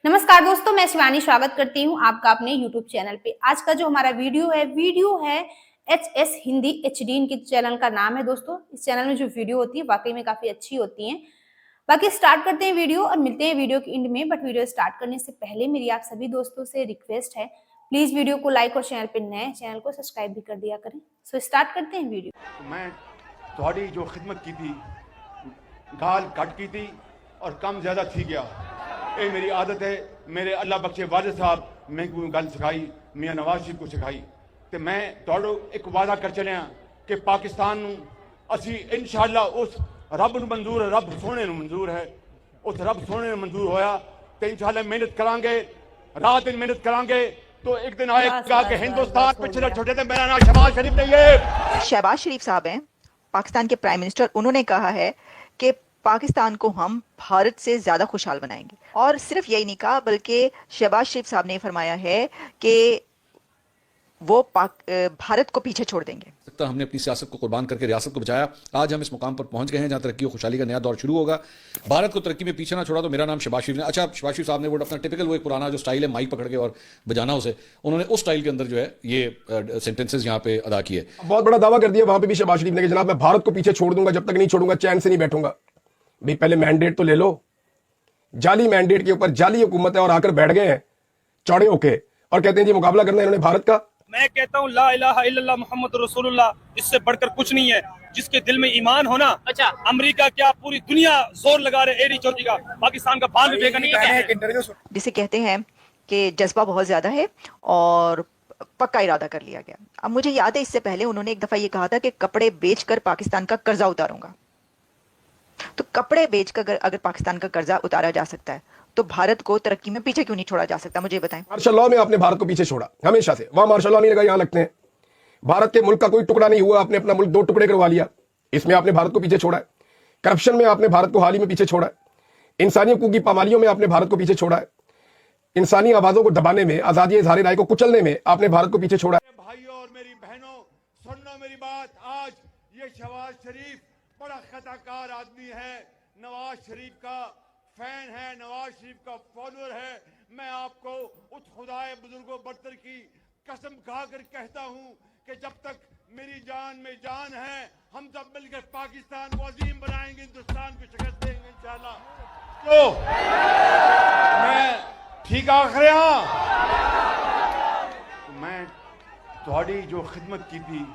नमस्कार दोस्तों, मैं शिवानी स्वागत करती हूँ आपका अपने YouTube चैनल पे। आज का जो हमारा वीडियो है HS हिंदी HD इनके चैनल का नाम है। दोस्तों, इस चैनल में जो वीडियो होती है वाकई में काफी अच्छी होती हैं। बाकी स्टार्ट करते हैं वीडियो और मिलते हैं वीडियो के एंड में। बट वीडियो स्टार्ट करने से पहले मेरी आप सभी दोस्तों से रिक्वेस्ट है, प्लीज वीडियो को लाइक और चैनल पे नए चैनल को सब्सक्राइब भी कर दिया करें। सो स्टार्ट करते हैं वीडियो। मैं थोड़ी जो खिदमत की थी, गाल कट की थी और कम ज्यादा थी गया। ये मेरी आदत है। मेरे अल्लाह बख्शे वालिद साहब मैं कोई गल सिखाई, मियाँ नवाज शरीफ को सिखाई। तो मैं थोड़ो एक वादा कर चलिया कि पाकिस्तान नूं असी इंशाअल्लाह उस रब नूं मंजूर है, रब सोने नूं मंजूर है, उस रब सोने नूं मंजूर होया तो इंशाअल्लाह मेहनत करांगे, रात दिन मेहनत करांगे तो एक दिन आएगा कि हिंदुस्तान पिछले छोटे थे। मेरा नाम शहबाज शरीफ नहीं है। शहबाज शरीफ साहब हैं पाकिस्तान के प्राइम मिनिस्टर। उन्होंने कहा है कि पाकिस्तान को हम भारत से ज्यादा खुशहाल बनाएंगे। और सिर्फ यही नहीं कहा बल्कि शहबाज शरीफ साहब ने फरमाया है कि वो भारत को पीछे छोड़ देंगे। हमने अपनी सियासत को कुर्बान करके रियासत को बचाया। आज हम इस मुकाम पर पहुंच गए हैं जहां तरक्की और खुशहाली का नया दौर शुरू होगा। भारत को तरक्की में पीछे ना छोड़ा तो मेरा नाम शहबाज शरीफ ने। अच्छा, शहबाज शरीफ साहब ने वो अपना टिपिकल वो एक पुराना जो स्टाइल है माइक पकड़ के और बजाना, उसे उन्होंने उस स्टाइल के अंदर जो है ये सेंटेंसेस यहाँ पे अदा किए। बहुत बड़ा दावा कर दिया वहां पे भी शहबाज शरीफ ने कि जनाब मैं भारत को पीछे छोड़ दूंगा, जब तक नहीं छोड़ूंगा चैन से नहीं बैठूंगा। भाई पहले मैंडेट तो ले लो। जाली मैंडेट के ऊपर जाली हुकूमत है और आकर बैठ गए हैं चौड़े होके और कहते हैं जी मुकाबला करना है इन्होंने भारत का। मैं कहता हूँ ला इलाहा इल्लल्लाह मुहम्मद रसूलुल्लाह, इससे बढ़कर कुछ नहीं है। जिसके दिल में ईमान होना, अच्छा अमेरिका क्या पूरी दुनिया जोर लगा रहे एडी चोटी का, पाकिस्तान का बाल भी नहीं है। जिसे कहते हैं कि जज्बा बहुत ज्यादा है और पक्का इरादा कर लिया गया। अब मुझे याद है इससे पहले उन्होंने एक दफा ये कहा था कि कपड़े बेचकर पाकिस्तान का कर्जा उतारूंगा। तो कपड़े बेचकर अगर पाकिस्तान का कर्जा उतारा जा सकता है तो भारत को तरक्की में पीछे क्यों नहीं छोड़ा जा सकता, मुझे बताएं। मार्शल लॉ में आपने भारत को पीछे छोड़ा हमेशा से। वहां मार्शल लॉ नहीं लगा, यहां लगते हैं। भारत के मुल्क का कोई टुकड़ा नहीं हुआ, आपने अपना मुल्क दो टुकड़े करवा लिया। इसमें आपने भारत को पीछे छोड़ा है। करप्शन में आपने भारत को हाल ही में पीछे छोड़ा है। इंसानी हकूक की पामालियों में आपने भारत को पीछे छोड़ा है। इंसानी आवाजों को दबाने में, आजादी इजहार राय को कुचलने में आपने भारत को पीछे छोड़ा है। भाइयों और मेरी बहनों, सुनना मेरी बात। आज ये शहबाज शरीफ बड़ा खताकार आदमी है, नवाज शरीफ का फैन है, नवाज शरीफ का फॉलोअर है। मैं आपको उस खुदाए बुजुर्गों बरतर की कसम खाकर कहता हूं कि जब तक मेरी जान में जान है हम सब मिलकर पाकिस्तान को अजीम बनाएंगे, हिंदुस्तान को शिकस्त देंगे इंशाल्लाह। तो मैं ठीक आखिर मैं थोड़ी जो खिदमत की थी,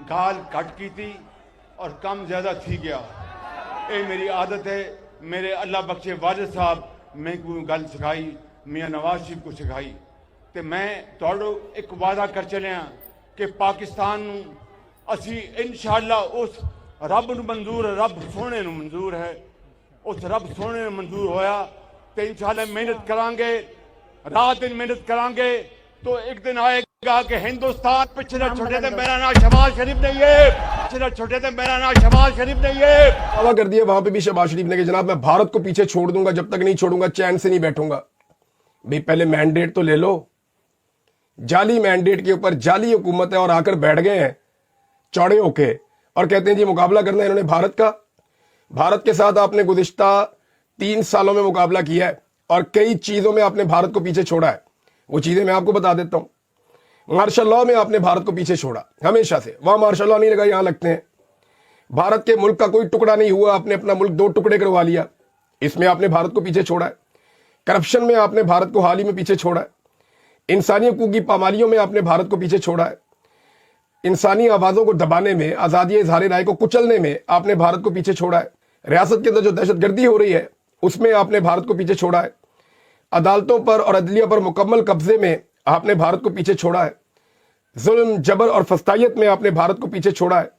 गाल कट की थी और कम ज्यादा थी गया। ये मेरी आदत है। मेरे अल्लाह बख्शे वालिद साहब मैं कोई गल सिखाई, मियाँ नवाज शरीफ को सिखाई। तो मैं थोड़ो एक वादा कर चलिया कि पाकिस्तान नूं असी इंशाअल्लाह उस रब नूं मंजूर है, रब सोने नूं मंजूर है, उस रब सोने नूं मंजूर होया तो इंशाअल्लाह मेहनत करांगे, रात दिन मेहनत करांगे तो एक दिन आएगा कि हिंदुस्तान पिछले छोटे थे। मेरा नाम शहबाज शरीफ नहीं है। पिछले छोटे थे, मेरा नाम शहबाज शरीफ नहीं है। दावा कर दिया वहां पे भी शहबाज शरीफ ने कि जनाब मैं भारत को पीछे छोड़ दूंगा, जब तक नहीं छोड़ूंगा चैन से नहीं बैठूंगा। भाई पहले मैंडेट तो ले लो। जाली मैंडेट के ऊपर जाली हुकूमत है और आकर बैठ गए हैं चौड़े होके और कहते हैं जी मुकाबला करना है इन्होंने भारत का। भारत के साथ आपने गुज़िश्ता 3 सालों में मुकाबला किया है और कई चीजों में आपने भारत को पीछे छोड़ा है। वो चीजें मैं आपको बता देता हूं। मार्शल लॉ में आपने भारत को पीछे छोड़ा हमेशा से। वहां मार्शल लॉ नहीं लगा, यहां लगते हैं। भारत के मुल्क का कोई टुकड़ा नहीं हुआ, आपने अपना मुल्क दो टुकड़े करवा लिया। इसमें आपने भारत को पीछे छोड़ा है। करप्शन में आपने भारत को हाल ही में पीछे छोड़ा है। इंसानी हकूक की पामालियों में आपने भारत को पीछे छोड़ा है। इंसानी आवाजों को दबाने में, आजादी इजहार राय को कुचलने में आपने भारत को पीछे छोड़ा है। रियासत के अंदर जो दहशतगर्दी हो रही है उसमें आपने भारत को पीछे छोड़ा है। अदालतों पर और अदलिया पर मुकम्मल कब्जे में आपने भारत को पीछे छोड़ा है। जुल्म, जबर और फस्तायत में आपने भारत को पीछे छोड़ा है।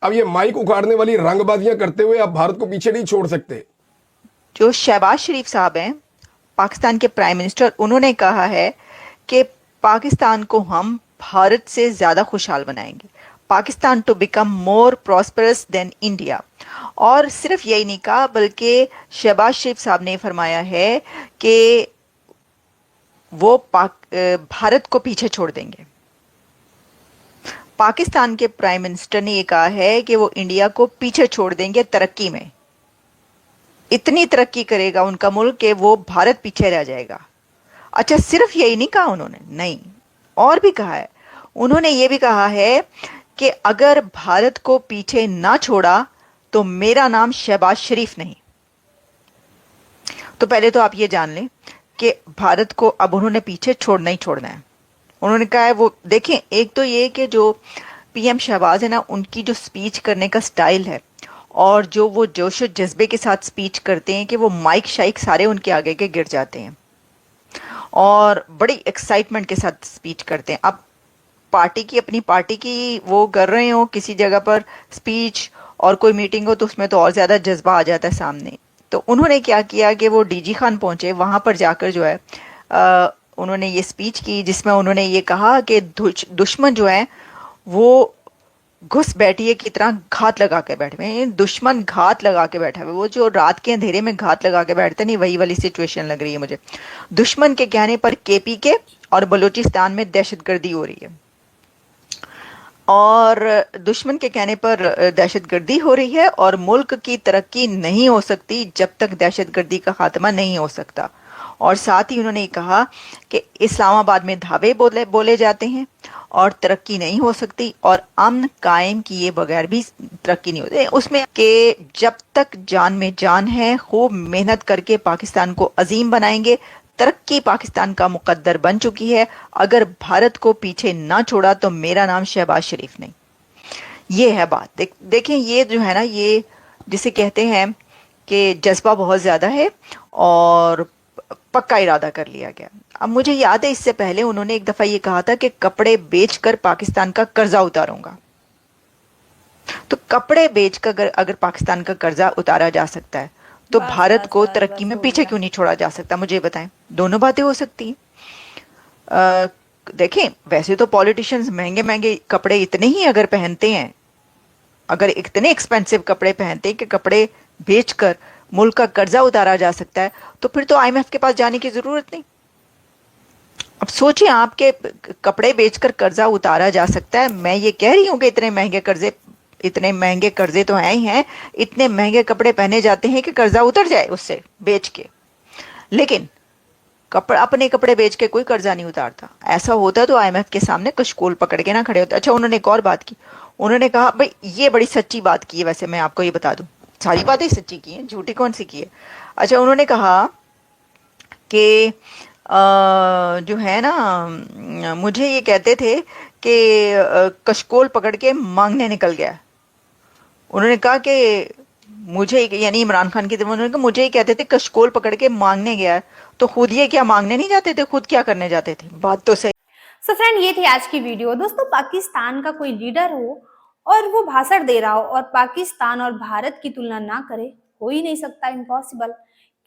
अब ये माइक उखाड़ने वाली रंगबाजियां करते हुए आप भारत को पीछे नहीं छोड़ सकते। जो शहबाज शरीफ साहब हैं पाकिस्तान के प्राइम मिनिस्टर, उन्होंने कहा है कि पाकिस्तान को हम भारत से ज्यादा खुशहाल बनाएंगे। Pakistan to become more prosperous than India. और सिर्फ यही नहीं कहा बल्कि शहबाज शरीफ साहब ने फरमाया है कि वो भारत को पीछे छोड़ देंगे। पाकिस्तान के प्राइम मिनिस्टर ने यह कहा है कि वो इंडिया को पीछे छोड़ देंगे तरक्की में। इतनी तरक्की करेगा उनका मुल्क कि वो भारत पीछे रह जाएगा। अच्छा, सिर्फ यही नहीं कहा उन्होंने, नहीं, और भी कहा है। उन्होंने ये भी कहा है कि अगर भारत को पीछे ना छोड़ा तो मेरा नाम शहबाज शरीफ नहीं। तो पहले तो आप ये जान लें कि भारत को अब उन्होंने पीछे छोड़ना ही छोड़ना है। उन्होंने कहा है, वो देखें, एक तो ये कि जो पीएम शहबाज है ना, उनकी जो स्पीच करने का स्टाइल है और जो वो जोश और जज्बे के साथ स्पीच करते हैं कि वो माइक शाइक सारे उनके आगे के गिर जाते हैं और बड़ी एक्साइटमेंट के साथ स्पीच करते हैं। अब पार्टी की, अपनी पार्टी की वो कर रहे हो किसी जगह पर स्पीच और कोई मीटिंग हो तो उसमें तो और ज़्यादा जज्बा आ जाता है सामने। तो उन्होंने क्या किया कि वो डीजी खान पहुंचे, वहाँ पर जाकर जो है उन्होंने ये स्पीच की जिसमें उन्होंने ये कहा कि दुश्मन जो है वो घुस बैठिए की तरह घात लगा के बैठे हुए हैं। दुश्मन घात लगा के बैठा हुआ है, वो जो रात के अंधेरे में घात लगा के बैठते नहीं, वही वाली सिचुएशन लग रही है मुझे। दुश्मन के कहने पर केपी के और बलूचिस्तान में दहशतगर्दी हो रही है, और दुश्मन के कहने पर दहशतगर्दी हो रही है, और मुल्क की तरक्की नहीं हो सकती जब तक दहशतगर्दी का खात्मा नहीं हो सकता। और साथ ही उन्होंने कहा कि इस्लामाबाद में धावे बोले जाते हैं और तरक्की नहीं हो सकती, और अमन कायम किए बगैर भी तरक्की नहीं होती। उसमें कि जब तक जान में जान है खूब मेहनत करके पाकिस्तान को अजीम बनाएंगे। तरक्की पाकिस्तान का मुकद्दर बन चुकी है, अगर भारत को पीछे ना छोड़ा तो मेरा नाम शहबाज शरीफ नहीं। ये है बात। देखें, ये जो है ना, ये जिसे कहते हैं कि जज्बा बहुत ज़्यादा है और पक्का इरादा कर लिया गया। अब मुझे याद है इससे पहले उन्होंने एक दफ़ा ये कहा था कि कपड़े बेचकर पाकिस्तान का कर्जा उतारूंगा। तो कपड़े बेचकर अगर पाकिस्तान का कर्जा उतारा जा सकता है तो बस भारत बस को बस तरक्की बस में हो पीछे गया। क्यों नहीं छोड़ा जा सकता? मुझे बताएं, दोनों बातें हो सकती हैं। देखें, वैसे तो पॉलिटिशियंस महंगे महंगे कपड़े इतने ही अगर पहनते हैं, अगर इतने एक्सपेंसिव कपड़े पहनते हैं कि कपड़े बेचकर मुल्क का कर्जा उतारा जा सकता है, तो फिर तो आईएमएफ के पास जाने की जरूरत नहीं। अब सोचिए, आपके कपड़े बेचकर कर्जा उतारा जा सकता है। मैं ये कह रही हूँ कि इतने महंगे कर्जे तो हैं ही हैं, इतने महंगे कपड़े पहने जाते हैं कि कर्जा उतर जाए उससे बेच के, लेकिन अपने कपड़े बेच के कोई कर्जा नहीं उतारता। ऐसा होता तो आईएमएफ के सामने कशकोल पकड़ के ना खड़े होते। अच्छा, उन्होंने एक और बात की, उन्होंने कहा, भाई ये बड़ी सच्ची बात की है, वैसे मैं आपको ये बता दूं, सारी बातें सच्ची की हैं, झूठी कौन सी की है। अच्छा, उन्होंने कहा कि जो है ना, मुझे ये कहते थे कि कशकोल पकड़ के मांगने निकल गया। उन्होंने कहा कि मुझे, यानी इमरान खान की तरफ, उन्होंने कहा मुझे ये कहते थे कशकोल पकड़ के मांगने गया, तो खुद ये क्या मांगने नहीं जाते थे, खुद क्या करने जाते थे? बात तो सही। सो फ्रेंड, ये थी आज की वीडियो। दोस्तों, पाकिस्तान का कोई लीडर हो और वो भाषण दे रहा हो और पाकिस्तान और भारत की तुलना ना करे, हो ही नहीं सकता, इम्पॉसिबल।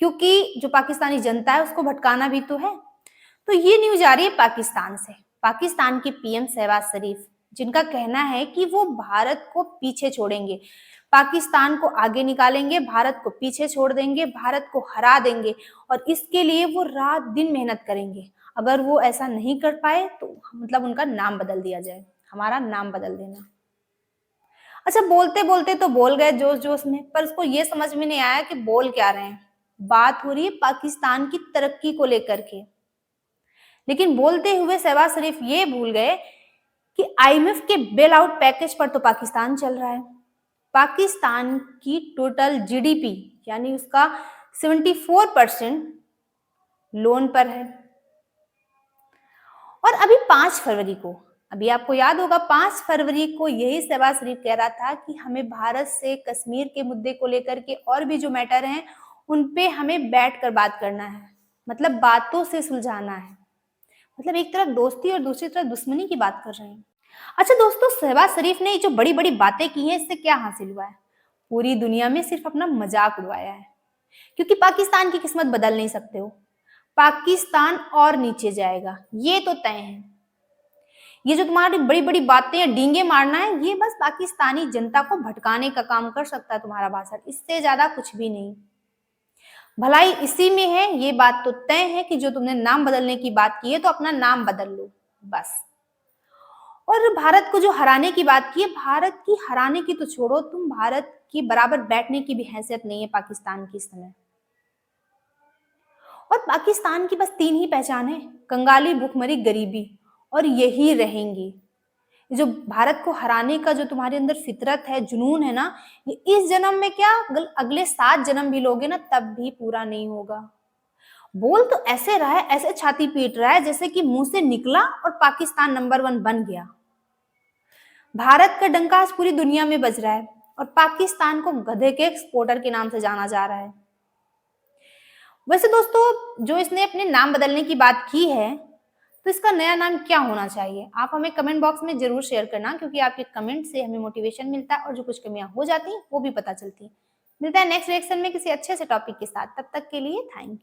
क्योंकि जो पाकिस्तानी जनता है उसको भटकाना भी तो है। तो ये न्यूज आ रही है पाकिस्तान से। पाकिस्तान के पीएम शहबाज शरीफ, जिनका कहना है कि वो भारत को पीछे छोड़ेंगे, पाकिस्तान को आगे निकालेंगे, भारत को पीछे छोड़ देंगे, भारत को हरा देंगे, और इसके लिए वो रात दिन मेहनत करेंगे। अगर वो ऐसा नहीं कर पाए तो मतलब उनका नाम बदल दिया जाए, हमारा नाम बदल देना। अच्छा, बोलते बोलते तो बोल गए जोश जोश में, पर उसको ये समझ में नहीं आया कि बोल क्या रहे हैं। बात हो रही है पाकिस्तान की तरक्की को लेकर के, लेकिन बोलते हुए शहबाज शरीफ ये भूल गए कि आईएमएफ के बेल आउट पैकेज पर तो पाकिस्तान चल रहा है। पाकिस्तान की टोटल जीडीपी यानी उसका 74% लोन पर है। और अभी 5 फरवरी को, अभी आपको याद होगा 5 फरवरी को यही शहबाज शरीफ कह रहा था कि हमें भारत से कश्मीर के मुद्दे को लेकर के और भी जो मैटर हैं उन पे हमें बैठकर बात करना है, मतलब बातों से सुलझाना है। मतलब एक तरफ दोस्ती और दूसरी तरफ दुश्मनी की बात कर रहे हैं। अच्छा दोस्तों, शहबाज शरीफ ने जो बड़ी बड़ी बातें की हैं, इससे क्या हासिल हुआ है? पूरी दुनिया में सिर्फ अपना मजाक उड़वाया है, क्योंकि पाकिस्तान की किस्मत बदल नहीं सकते हो। पाकिस्तान और नीचे जाएगा, ये तो तय है। ये जो तुम्हारी बड़ी बड़ी बातें हैं, डींगे मारना है, ये बस पाकिस्तानी जनता को भटकाने का काम कर सकता है तुम्हारा भाषण, इससे ज्यादा कुछ भी नहीं। भलाई इसी में है, ये बात तो तय है कि जो तुमने नाम बदलने की बात की है तो अपना नाम बदल लो बस। और भारत को जो हराने की बात की है, भारत की हराने की तो छोड़ो, तुम भारत की बराबर बैठने की भी हैसियत नहीं है पाकिस्तान की इस समय। और पाकिस्तान की बस 3 ही पहचान है, कंगाली, भूखमरी, गरीबी, और यही रहेंगी। जो भारत को हराने का जो तुम्हारे अंदर फितरत है, जुनून है ना, ये इस जन्म में क्या, अगले 7 जन्म भी लोगे ना तब भी पूरा नहीं होगा। बोल तो ऐसे रहा है, ऐसे छाती पीट रहा है जैसे कि मुंह से निकला और पाकिस्तान नंबर 1 बन गया। भारत का डंका आज पूरी दुनिया में बज रहा है और पाकिस्तान को गधे के एक्सपोर्टर के नाम से जाना जा रहा है। वैसे दोस्तों, जो इसने अपने नाम बदलने की बात की है, तो इसका नया नाम क्या होना चाहिए, आप हमें कमेंट बॉक्स में जरूर शेयर करना, क्योंकि आपके कमेंट से हमें मोटिवेशन मिलता है और जो कुछ कमियां हो जाती हैं वो भी पता चलती है। मिलता है नेक्स्ट रिएक्शन में किसी अच्छे से टॉपिक के साथ, तब तक के लिए थैंक यू।